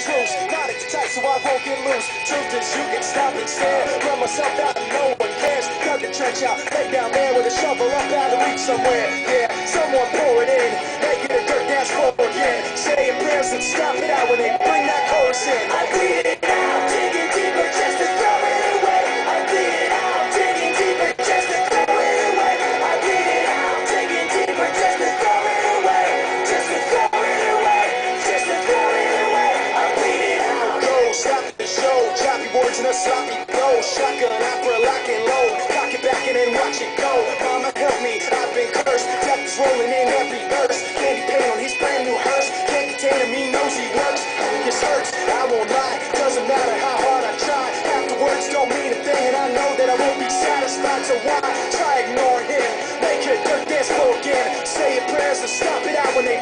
truce. Body's tight so I won't get loose. Truth is you can stop and stare. Run myself out and no one cares. Dug the trench out, lay down there with a shovel up out of reach somewhere. Yeah, someone pour it in. Make it a dirt dance floor again. Saying prayers and stop it out when they bring that chorus in. I bleed it out, digging deeper just to throw it away. I bleed it out, digging deeper just to throw it away. I bleed it out, digging deeper just to throw it away. Just to throw it away. Just to throw it away. I bleed it out. Go, stop the show. Choppy words in a sloppy flow. Shotgun opera, lock and load. Cock it back and then watch it go. Mama help me, I've been cursed. Death is rolling in every verse. Candy paint on his brand new hearse. Can't contain him, he knows he works. This hurts, I won't lie. Doesn't matter how hard I try. Half the words don't mean a thing, and I know that I won't be satisfied. So why try ignoring him? Make it dirt dance floor again. Say your prayers and stop it out when they